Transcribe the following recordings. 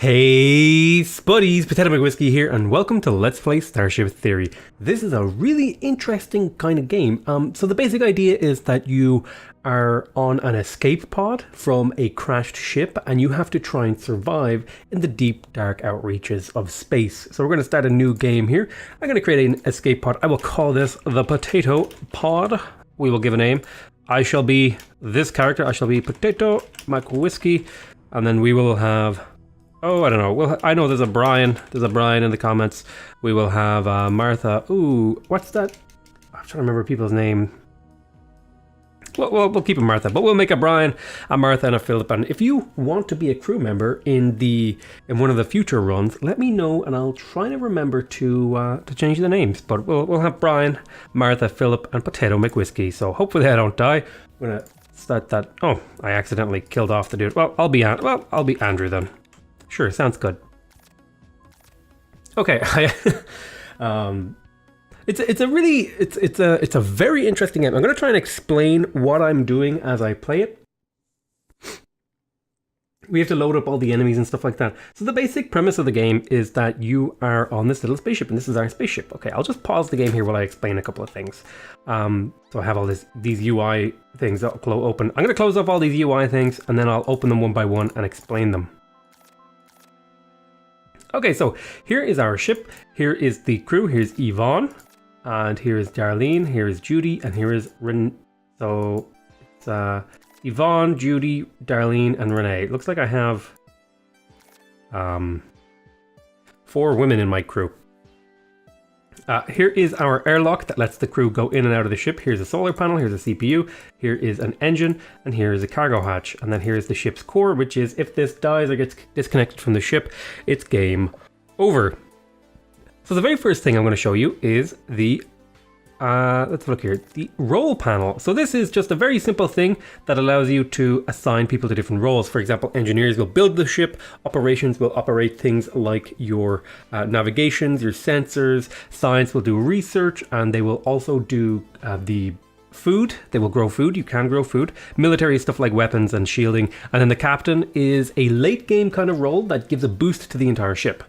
Hey spuddies, PotatoMcWhiskey here, and welcome to Let's Play Starship Theory. This is a really interesting kind of game. So the basic idea is that you are on an escape pod from a crashed ship, and you have to try and survive in the deep, dark outreaches of space. So we're going to start a new game here. I'm going to create an escape pod. I will call this the Potato Pod. We will give a name. I shall be this character. I shall be PotatoMcWhiskey, and then we will have... Oh, I don't know. I know there's a Brian. There's a Brian in the comments. We will have Martha. Ooh, what's that? I'm trying to remember people's name. Well, we'll keep it Martha, but we'll make a Brian, a Martha, and a Philip. And if you want to be a crew member in one of the future runs, let me know, and I'll try to remember to change the names. But we'll have Brian, Martha, Philip, and PotatoMcWhiskey. So hopefully I don't die. I'm gonna start that. Oh, I accidentally killed off the dude. Well, I'll be Andrew then. Sure, sounds good. Okay, it's a very interesting game. I'm going to try and explain what I'm doing as I play it. We have to load up all the enemies and stuff like that. So the basic premise of the game is that you are on this little spaceship, and this is our spaceship. Okay, I'll just pause the game here while I explain a couple of things. So I have all these UI things that will open. I'm going to close off all these UI things, and then I'll open them one by one and explain them. Okay, so here is our ship, here is the crew, here's Yvonne, and here is Darlene, here is Judy, and here is Renee. So it's Yvonne, Judy, Darlene, and Renee. It looks like I have 4 women in my crew. Here is our airlock that lets the crew go in and out of the ship. Here's a solar panel, here's a CPU, here is an engine, and here is a cargo hatch. And then here's the ship's core, which is if this dies or gets disconnected from the ship, it's game over. So the very first thing I'm going to show you is the let's look here, the role panel. So this is just a very simple thing that allows you to assign people to different roles. For example, engineers will build the ship, operations will operate things like your navigations, your sensors, science will do research, and they will also do the food. They will grow food, you can grow food. Military stuff like weapons and shielding. And then the captain is a late game kind of role that gives a boost to the entire ship.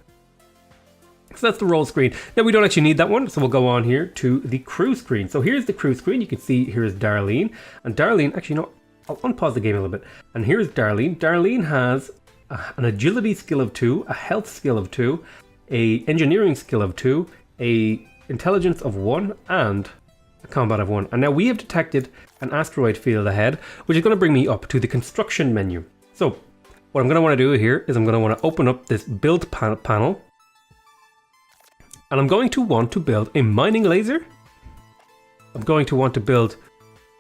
So that's the role screen. Now we don't actually need that one, so we'll go on here to the crew screen. So here's the crew screen. You can see here's Darlene. And Darlene, actually no, I'll unpause the game a little bit. And here's Darlene. Darlene has an agility skill of 2, a health skill of 2, a engineering skill of 2, a intelligence of 1, and a combat of 1. And now we have detected an asteroid field ahead, which is going to bring me up to the construction menu. So what I'm going to want to do here is I'm going to want to open up this build panel. And I'm going to want to build a mining laser. I'm going to want to build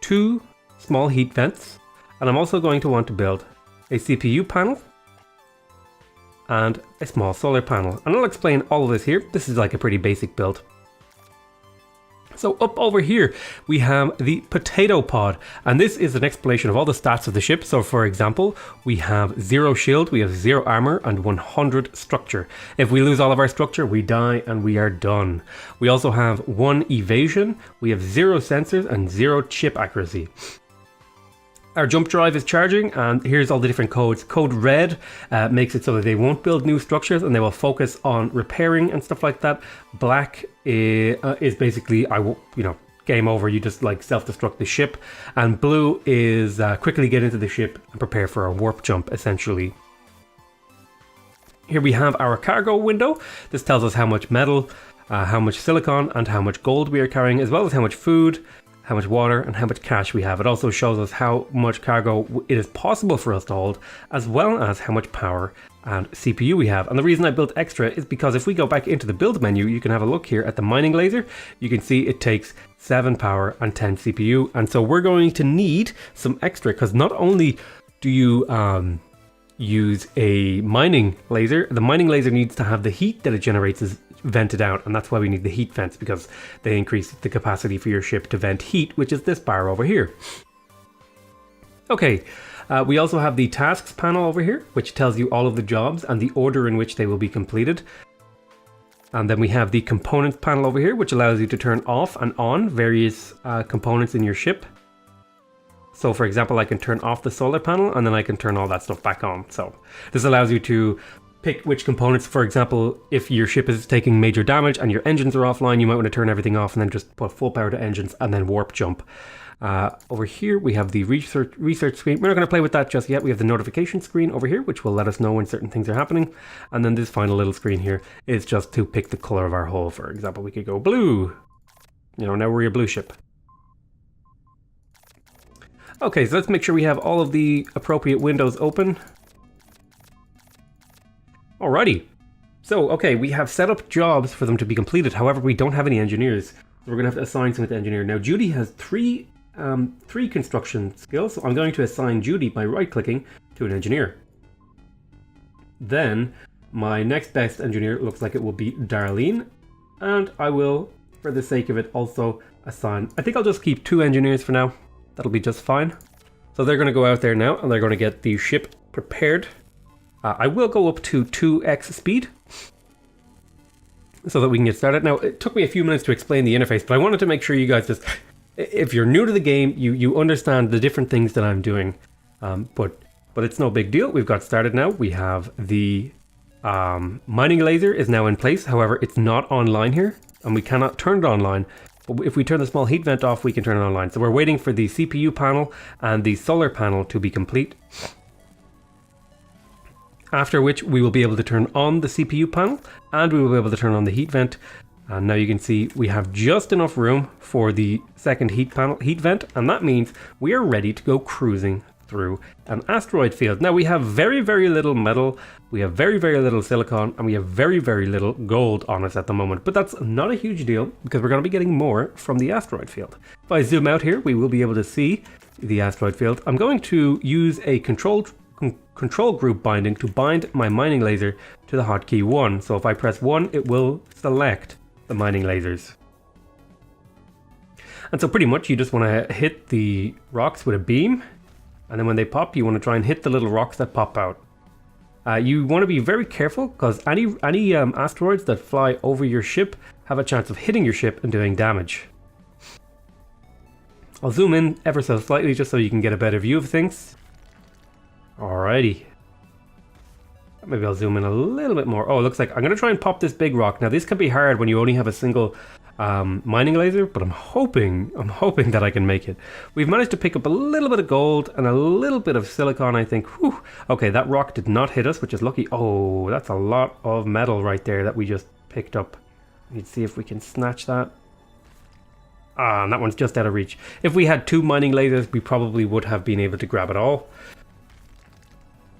2 small heat vents. And I'm also going to want to build a CPU panel and a small solar panel. And I'll explain all of this here. This is like a pretty basic build. So up over here, we have the potato pod, and this is an explanation of all the stats of the ship. So for example, we have 0 shield, we have 0 armor, and 100 structure. If we lose all of our structure, we die and we are done. We also have 1 evasion, we have 0 sensors, and 0 chip accuracy. Our jump drive is charging, and here's all the different codes. Code red makes it so that they won't build new structures and they will focus on repairing and stuff like that. Black is basically, game over. You just like self-destruct the ship. And blue is quickly get into the ship and prepare for a warp jump, essentially. Here we have our cargo window. This tells us how much metal, how much silicon, and how much gold we are carrying, as well as how much food, how much water, and how much cash we have. It also shows us how much cargo it is possible for us to hold, as well as how much power and CPU we have. And the reason I built extra is because if we go back into the build menu, you can have a look here at the mining laser. You can see it takes 7 power and 10 CPU. And so we're going to need some extra, because not only do you use a mining laser, the mining laser needs to have the heat that it generates is vented out, and that's why we need the heat vents, because they increase the capacity for your ship to vent heat, which is this bar over here. Okay, we also have the tasks panel over here, which tells you all of the jobs and the order in which they will be completed. And then we have the components panel over here, which allows you to turn off and on various components in your ship. So for example, I can turn off the solar panel and then I can turn all that stuff back on. So this allows you to pick which components. For example, if your ship is taking major damage and your engines are offline, you might want to turn everything off and then just put full power to engines and then warp jump. Over here we have the research screen. We're not going to play with that just yet. We have the notification screen over here, which will let us know when certain things are happening. And then this final little screen here is just to pick the color of our hull. For example, we could go blue. You know, now we're a blue ship. Okay, so let's make sure we have all of the appropriate windows open. Alrighty. So, okay, we have set up jobs for them to be completed. However, we don't have any engineers. So we're going to have to assign someone to engineer. Now, Judy has three construction skills. So I'm going to assign Judy by right-clicking to an engineer. Then, my next best engineer looks like it will be Darlene. And I will, for the sake of it, also assign... I think I'll just keep 2 engineers for now. That'll be just fine. So they're going to go out there now and they're going to get the ship prepared. I will go up to 2x speed so that we can get started. Now, it took me a few minutes to explain the interface, but I wanted to make sure you guys just, if you're new to the game, you understand the different things that I'm doing. But it's no big deal. We've got started now. We have the mining laser is now in place. However, it's not online here and we cannot turn it online. But if we turn the small heat vent off, we can turn it online. So we're waiting for the CPU panel and the solar panel to be complete. After which we will be able to turn on the CPU panel and we will be able to turn on the heat vent. And now you can see we have just enough room for the second heat vent, and that means we are ready to go cruising through an asteroid field. Now we have very, very little metal, we have very, very little silicon, and we have very, very little gold on us at the moment. But that's not a huge deal because we're going to be getting more from the asteroid field. If I zoom out here, we will be able to see the asteroid field. I'm going to use a control group binding to bind my mining laser to the hotkey 1. So if I press 1, it will select the mining lasers. And so pretty much you just want to hit the rocks with a beam, and then when they pop, you want to try and hit the little rocks that pop out. You want to be very careful because any asteroids that fly over your ship have a chance of hitting your ship and doing damage. I'll zoom in ever so slightly just so you can get a better view of things. Alrighty. Maybe I'll zoom in a little bit more. Oh, it looks like I'm going to try and pop this big rock. Now this can be hard when you only have a single mining laser, but I'm hoping that I can make it. We've managed to pick up a little bit of gold and a little bit of silicon, I think. Whew. Okay, that rock did not hit us, which is lucky. Oh, that's a lot of metal right there that we just picked up. Let's see if we can snatch that. Ah, and that one's just out of reach. If we had 2 mining lasers, we probably would have been able to grab it all.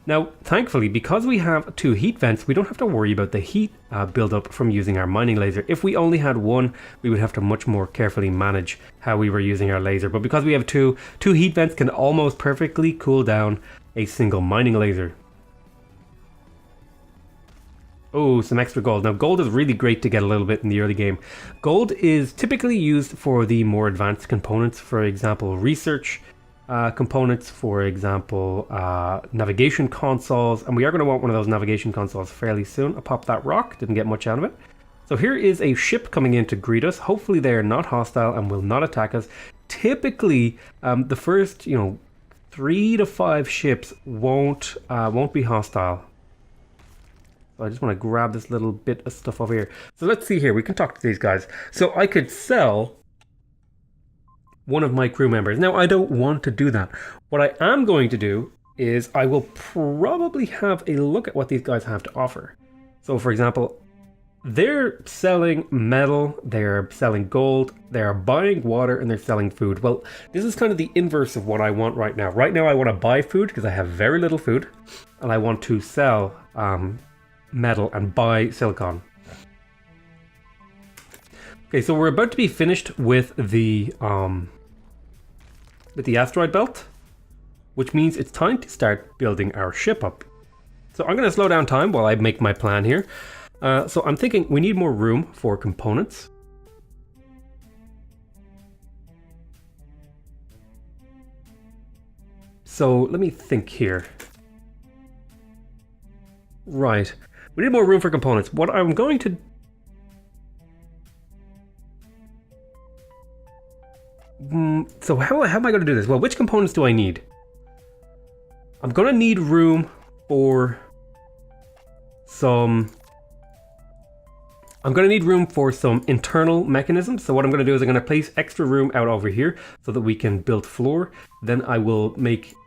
Now, thankfully, because we have 2 heat vents, we don't have to worry about the heat buildup from using our mining laser. If we only had 1, we would have to much more carefully manage how we were using our laser. But because we have 2 heat vents can almost perfectly cool down a single mining laser. Oh, some extra gold. Now, gold is really great to get a little bit in the early game. Gold is typically used for the more advanced components, for example, research components, for example, navigation consoles, and we are going to want one of those navigation consoles fairly soon. I popped that rock, didn't get much out of it. So here is a ship coming in to greet us. Hopefully they are not hostile and will not attack us. Typically, the first 3 to 5 ships won't be hostile. So I just want to grab this little bit of stuff over here. So let's see here. We can talk to these guys. So I could sell one of my crew members. Now, I don't want to do that. What I am going to do is I will probably have a look at what these guys have to offer. So, for example, they're selling metal, they're selling gold, they're buying water, and they're selling food. Well, this is kind of the inverse of what I want right now. Right now, I want to buy food because I have very little food, and I want to sell metal and buy silicon. Okay, so we're about to be finished with the asteroid belt, which means it's time to start building our ship up. So I'm going to slow down time while I make my plan here. So I'm thinking we need more room for components. So let me think here. Right, we need more room for components. What I'm going to So how am I going to do this? Well, which components do I need? I'm going to need room for some... I'm going to need room for some internal mechanisms. So what I'm going to do is I'm going to place extra room out over here so that we can build floor. Then I will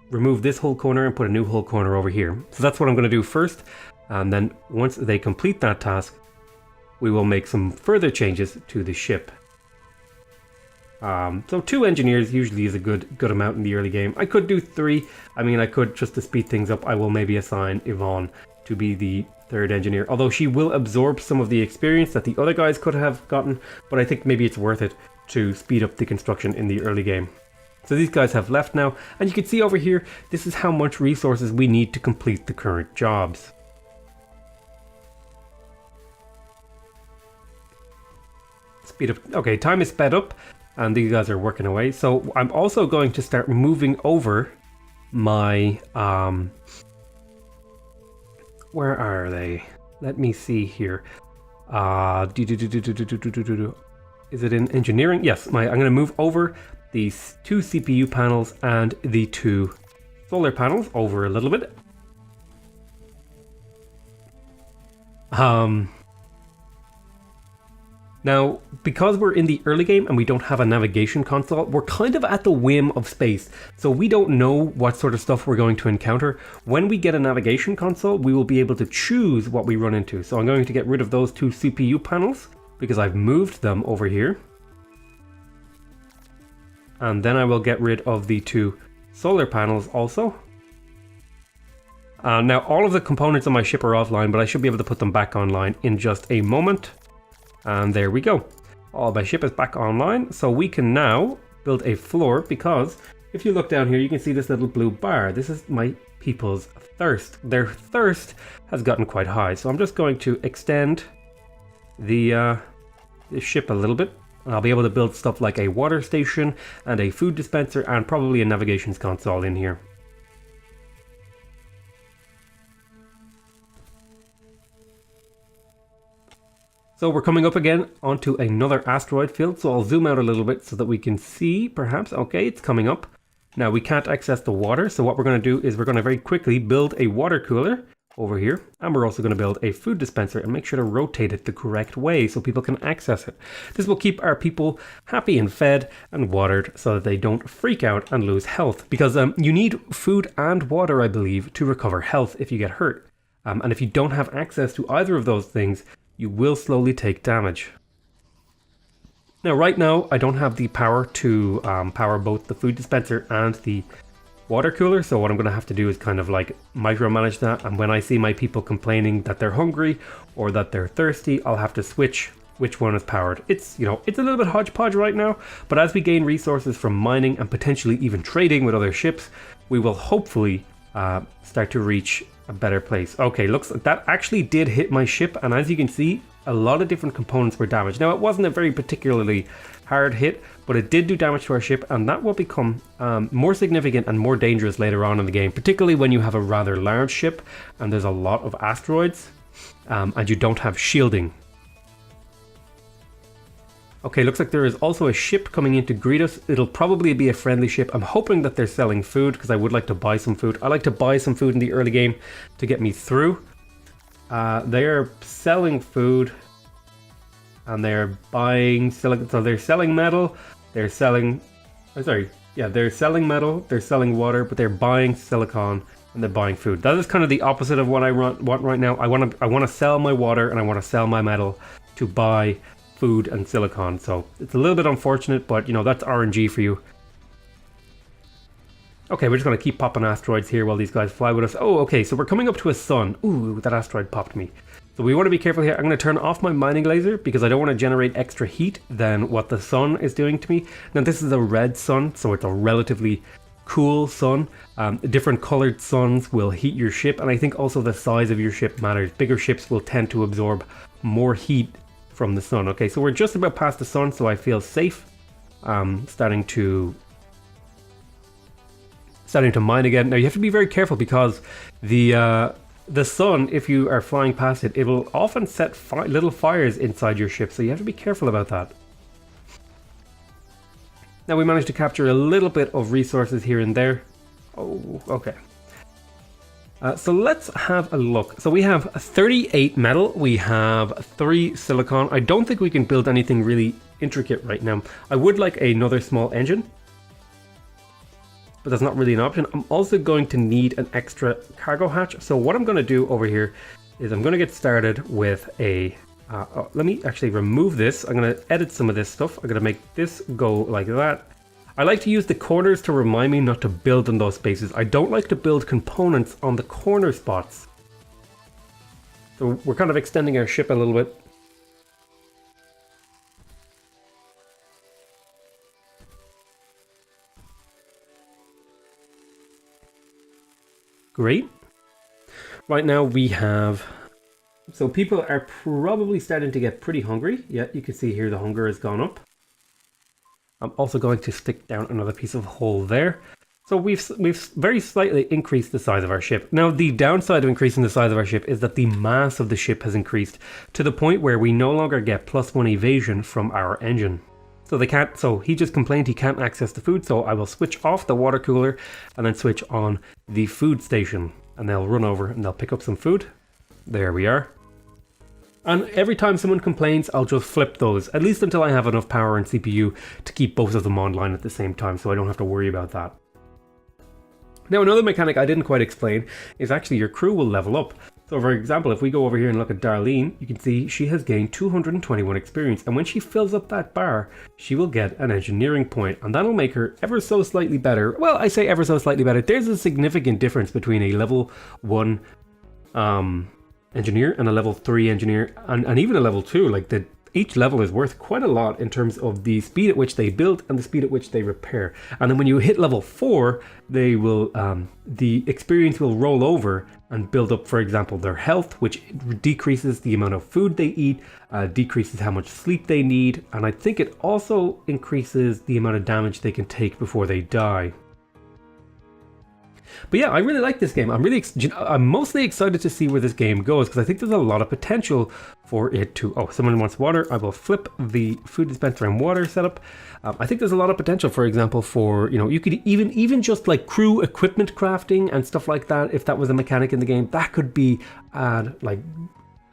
remove this whole corner and put a new whole corner over here. So that's what I'm going to do first. And then once they complete that task, we will make some further changes to the ship. So 2 engineers usually is a good amount in the early game. I could do 3. I mean, I could, just to speed things up, I will maybe assign Yvonne to be the 3rd engineer, although she will absorb some of the experience that the other guys could have gotten, but I think maybe it's worth it to speed up the construction in the early game. So these guys have left now, and you can see over here, this is how much resources we need to complete the current jobs. Speed up. Okay, time is sped up, and these guys are working away. So I'm also going to start moving over my where are they? Let me see here. Is it in engineering? Yes, I'm going to move over these 2 CPU panels and the 2 solar panels over a little bit. Now, because we're in the early game and we don't have a navigation console, we're kind of at the whim of space. So we don't know what sort of stuff we're going to encounter. When we get a navigation console, we will be able to choose what we run into. So I'm going to get rid of those 2 CPU panels because I've moved them over here. And then I will get rid of the 2 solar panels also. Now, all of the components on my ship are offline, but I should be able to put them back online in just a moment. And there we go. All my ship is back online, so we can now build a floor, because if you look down here, you can see this little blue bar. This is my people's thirst. Their thirst has gotten quite high, so I'm just going to extend the ship a little bit. And I'll be able to build stuff like a water station and a food dispenser and probably a navigations console in here. So we're coming up again onto another asteroid field, so I'll zoom out a little bit so that we can see, perhaps. Okay, it's coming up. Now we can't access the water, so what we're going to do is we're going to very quickly build a water cooler over here, and we're also going to build a food dispenser and make sure to rotate it the correct way so people can access it. This will keep our people happy and fed and watered so that they don't freak out and lose health, because you need food and water, I believe, to recover health if you get hurt. And if you don't have access to either of those things, you will slowly take damage. Now, right now, I don't have the power to power both the food dispenser and the water cooler, so what I'm going to have to do is kind of like micromanage that, and when I see my people complaining that they're hungry or that they're thirsty, I'll have to switch which one is powered. It's, it's a little bit hodgepodge right now, but as we gain resources from mining and potentially even trading with other ships, we will hopefully start to reach a better place. Okay, looks like that actually did hit my ship, and as you can see, a lot of different components were damaged. Now, it wasn't a very particularly hard hit, but it did do damage to our ship, and that will become more significant and more dangerous later on in the game, particularly when you have a rather large ship and there's a lot of asteroids and you don't have shielding. Okay, looks like there is also a ship coming in to greet us. It'll probably be a friendly ship. I'm hoping that they're selling food because I would like to buy some food. I like to buy some food in the early game to get me through. They are selling food and they're buying silicon. So they're selling metal. They're selling. They're selling metal. They're selling water, but they're buying silicon and they're buying food. That is kind of the opposite of what I want right now. I want to sell my water and I want to sell my metal to buy food and silicon, so it's a little bit unfortunate, but that's RNG for you. Okay, we're just going to keep popping asteroids here while these guys fly with us. Oh, okay, so we're coming up to a sun. Ooh, that asteroid popped me. So we want to be careful here. I'm going to turn off my mining laser because I don't want to generate extra heat than what the sun is doing to me. Now, this is a red sun, so it's a relatively cool sun. Different colored suns will heat your ship, and I think also the size of your ship matters. Bigger ships will tend to absorb more heat from the sun. Okay, so we're just about past the sun, so I feel safe. Starting to mine again. Now you have to be very careful because the sun, if you are flying past it, it will often set little fires inside your ship, so you have to be careful about that. Now we managed to capture a little bit of resources here and there. Oh, okay. So let's have a look. So we have 38 metal, we have 3 silicon. I don't think we can build anything really intricate right now. I would like another small engine, but that's not really an option. I'm also going to need an extra cargo hatch. So what I'm going to do over here is I'm going to get started with a... let me actually remove this. I'm going to edit some of this stuff. I'm going to make this go like that. I like to use the corners to remind me not to build in those spaces. I don't like to build components on the corner spots. So we're kind of extending our ship a little bit. Great. Right now we have... So people are probably starting to get pretty hungry. Yeah, you can see here the hunger has gone up. I'm also going to stick down another piece of hole there. So we've very slightly increased the size of our ship. Now the downside of increasing the size of our ship is that the mass of the ship has increased to the point where we no longer get +1 evasion from our engine. So they can't. So he just complained he can't access the food. So I will switch off the water cooler and then switch on the food station, and they'll run over and they'll pick up some food. There we are. And every time someone complains, I'll just flip those, at least until I have enough power and CPU to keep both of them online at the same time, so I don't have to worry about that. Now, another mechanic I didn't quite explain is actually your crew will level up. So for example, if we go over here and look at Darlene, you can see she has gained 221 experience, and when she fills up that bar, she will get an engineering point, and that'll make her ever so slightly better. Well, I say ever so slightly better. There's a significant difference between a level 1 engineer and a level 3 engineer, and even a level 2. Like each level is worth quite a lot in terms of the speed at which they build and the speed at which they repair. And then when you hit level 4, they will the experience will roll over and build up, for example, their health, which decreases the amount of food they eat, decreases how much sleep they need, and I think it also increases the amount of damage they can take before they die. But yeah, I really like this game. I'm mostly excited to see where this game goes, because I think there's a lot of potential for it to... Oh, someone wants water. I will flip the food dispenser and water setup. I think there's a lot of potential, for example, for, you know, you could even just like crew equipment crafting and stuff like that. If that was a mechanic in the game, that could be like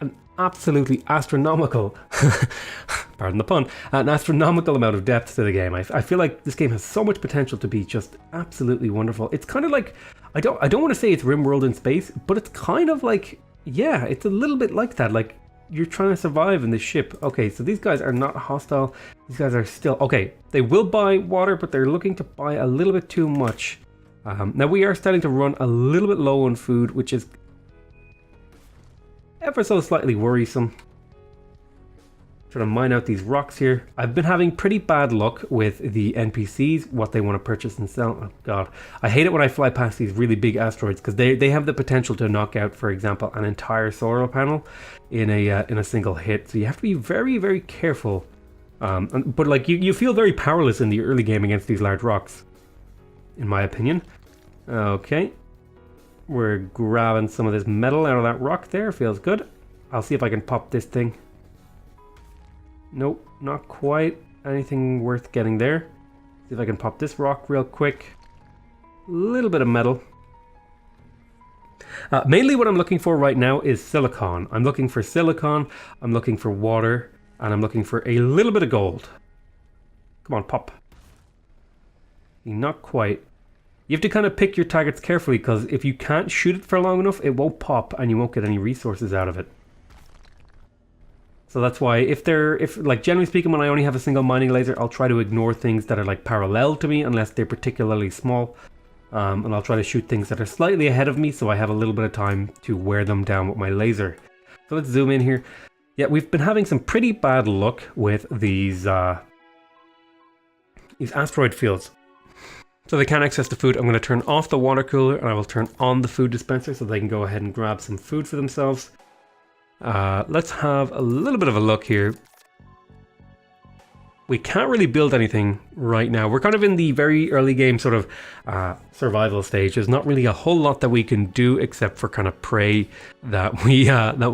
an absolutely astronomical, pardon the pun, an astronomical amount of depth to the game. I feel like this game has so much potential to be just absolutely wonderful. It's kind of like, I don't want to say it's RimWorld in space, but it's kind of like, yeah, it's a little bit like that. Like, you're trying to survive in this ship. Okay, so these guys are not hostile. These guys are still, okay, they will buy water, but they're looking to buy a little bit too much. Now we are starting to run a little bit low on food, which is ever so slightly worrisome. Trying to mine out these rocks here. I've been having pretty bad luck with the NPCs, what they want to purchase and sell. Oh god, I hate it when I fly past these really big asteroids, because they have the potential to knock out, for example, an entire solar panel in a single hit. So you have to be very, very careful. But like you feel very powerless in the early game against these large rocks, in my opinion. Okay, we're grabbing some of this metal out of that rock there. Feels good. I'll see if I can pop this thing. Nope, not quite anything worth getting there. See if I can pop this rock real quick. A little bit of metal. Mainly what I'm looking for right now is silicon. I'm looking for silicon, I'm looking for water, and I'm looking for a little bit of gold. Come on, pop. Not quite. You have to kind of pick your targets carefully, because if you can't shoot it for long enough, it won't pop and you won't get any resources out of it. So that's why if like generally speaking, when I only have a single mining laser, I'll try to ignore things that are like parallel to me unless they're particularly small. And I'll try to shoot things that are slightly ahead of me so I have a little bit of time to wear them down with my laser. So let's zoom in here. Yeah, we've been having some pretty bad luck with these asteroid fields. So they can't access the food. I'm going to turn off the water cooler and I will turn on the food dispenser so they can go ahead and grab some food for themselves. Let's have a little bit of a look here. We can't really build anything right now. We're kind of in the very early game sort of survival stage. There's not really a whole lot that we can do except for kind of pray that we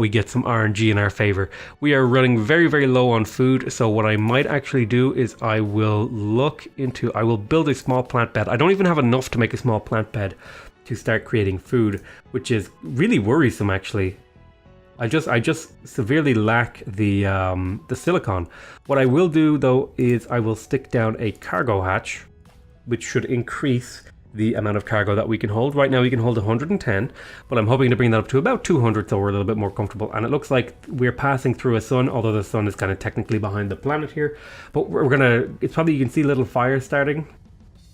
get some RNG in our favor. We are running very, very low on food. So what I might actually do is I will build a small plant bed. I don't even have enough to make a small plant bed to start creating food, which is really worrisome actually. I just severely lack the silicon. What I will do though is I will stick down a cargo hatch, which should increase the amount of cargo that we can hold. Right now we can hold 110, but I'm hoping to bring that up to about 200 so we're a little bit more comfortable. And it looks like we're passing through a sun, although the sun is kind of technically behind the planet here. But it's probably, you can see little fires starting.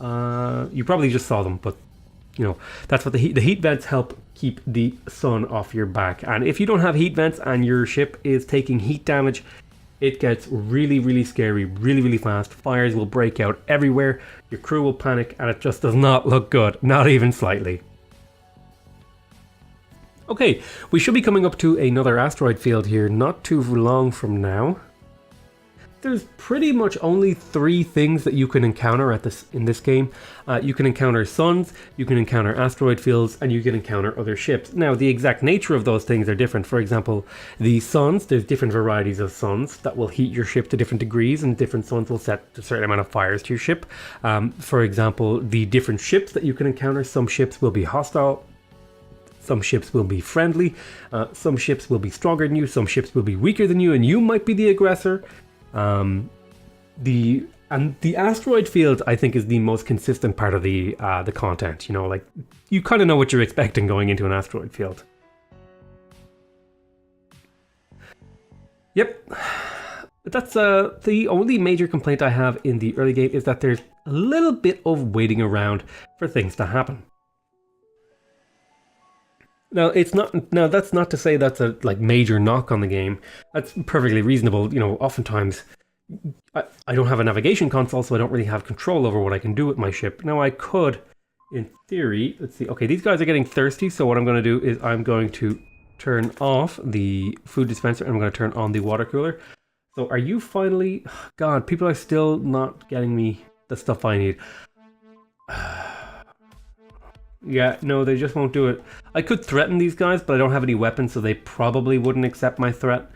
You probably just saw them, but you know, that's what the heat vents help keep the sun off your back. And if you don't have heat vents and your ship is taking heat damage, it gets really, really scary, really, really fast. Fires will break out everywhere. Your crew will panic and it just does not look good, not even slightly. Okay, we should be coming up to another asteroid field here not too long from now. There's pretty much only 3 things that you can encounter in this game. You can encounter suns, you can encounter asteroid fields, and you can encounter other ships. Now, the exact nature of those things are different. For example, the suns, there's different varieties of suns that will heat your ship to different degrees, and different suns will set a certain amount of fires to your ship. For example, the different ships that you can encounter, some ships will be hostile, some ships will be friendly, some ships will be stronger than you, some ships will be weaker than you, and you might be the aggressor. The asteroid field, I think, is the most consistent part of the content. You know, like, you kind of know what you're expecting going into an asteroid field. Yep. But that's the only major complaint I have in the early game is that there's a little bit of waiting around for things to happen. Now, that's not to say that's a major knock on the game. That's perfectly reasonable. You know, oftentimes I don't have a navigation console, so I don't really have control over what I can do with my ship. Now, I could, in theory, let's see. Okay, these guys are getting thirsty, so what I'm going to do is I'm going to turn off the food dispenser and I'm going to turn on the water cooler. So are you finally... God, people are still not getting me the stuff I need. Yeah, no, they just won't do it. I could threaten these guys, but I don't have any weapons, so they probably wouldn't accept my threat.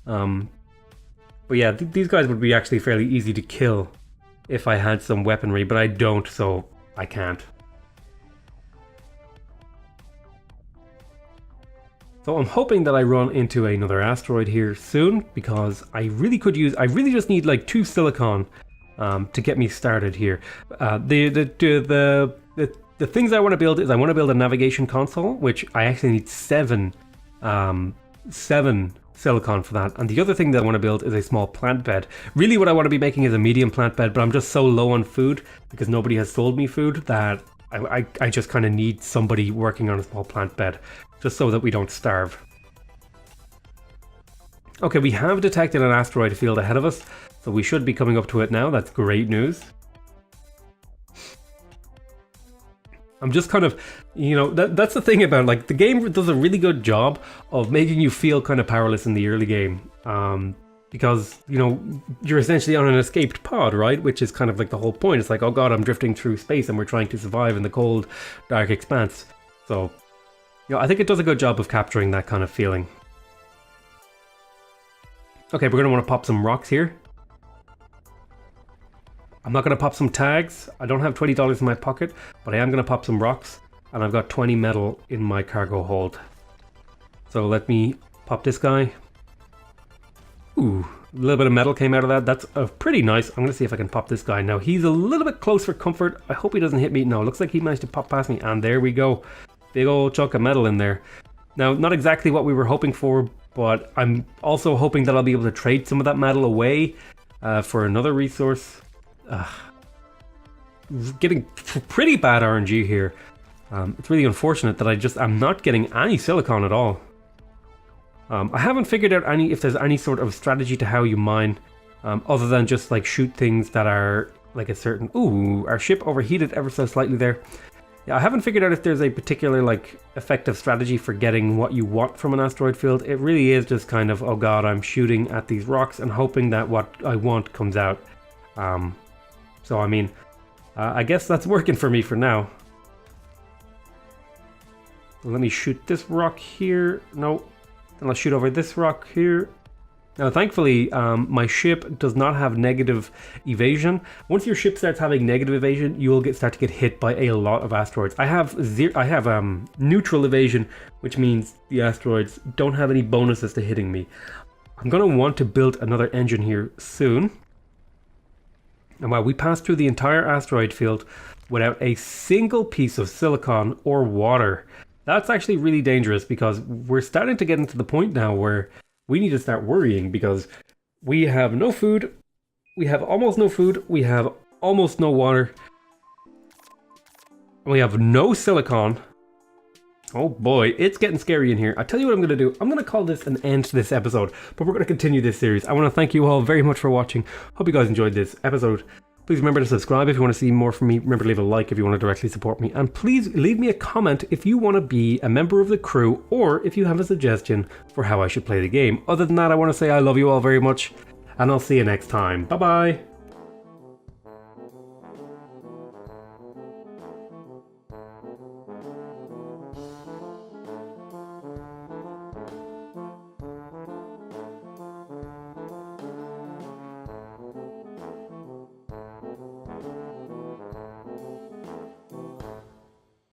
But yeah, these guys would be actually fairly easy to kill if I had some weaponry, but I don't, so I can't. So I'm hoping that I run into another asteroid here soon, because I really just need like 2 silicon to get me started here. The things I want to build is I want to build a navigation console, which I actually need 7 silicon for that. And the other thing that I want to build is a small plant bed. Really what I want to be making is a medium plant bed, but I'm just so low on food because nobody has sold me food that I just kind of need somebody working on a small plant bed just so that we don't starve. Okay, we have detected an asteroid field ahead of us, so we should be coming up to it now. That's great news. I'm just kind of, you know, that's the thing about, like, the game does a really good job of making you feel kind of powerless in the early game. Because, you know, you're essentially on an escaped pod, right? Which is kind of like the whole point. It's like, oh god, I'm drifting through space and we're trying to survive in the cold, dark expanse. So, you know, I think it does a good job of capturing that kind of feeling. Okay, we're going to want to pop some rocks here. I'm not going to pop some tags. I don't have $20 in my pocket, but I am going to pop some rocks. And I've got 20 metal in my cargo hold. So let me pop this guy. Ooh, a little bit of metal came out of that. That's pretty nice. I'm going to see if I can pop this guy. Now, he's a little bit close for comfort. I hope he doesn't hit me. No, it looks like he managed to pop past me. And there we go. Big old chunk of metal in there. Now, not exactly what we were hoping for, but I'm also hoping that I'll be able to trade some of that metal away for another resource. Getting pretty bad RNG here. It's really unfortunate that I'm not getting any silicon at all. I haven't figured out if there's any sort of strategy to how you mine, other than just like shoot things that are like a certain... Ooh, our ship overheated ever so slightly there. Yeah, I haven't figured out if there's a particular like effective strategy for getting what you want from an asteroid field. It really is just kind of, oh god, I'm shooting at these rocks and hoping that what I want comes out. So I mean, I guess that's working for me for now. Let me shoot this rock here. No. Then I'll shoot over this rock here. Now, thankfully, my ship does not have negative evasion. Once your ship starts having negative evasion, you will start to get hit by a lot of asteroids. I have neutral evasion, which means the asteroids don't have any bonuses to hitting me. I'm going to want to build another engine here soon. And while we pass through the entire asteroid field without a single piece of silicon or water, that's actually really dangerous, because we're starting to get into the point now where we need to start worrying, because we have no food, we have almost no food, we have almost no water, and we have no silicon. Oh boy, it's getting scary in here. I tell you what I'm going to do. I'm going to call this an end to this episode, but we're going to continue this series. I want to thank you all very much for watching. Hope you guys enjoyed this episode. Please remember to subscribe if you want to see more from me. Remember to leave a like if you want to directly support me. And please leave me a comment if you want to be a member of the crew, or if you have a suggestion for how I should play the game. Other than that, I want to say I love you all very much, and I'll see you next time. Bye bye.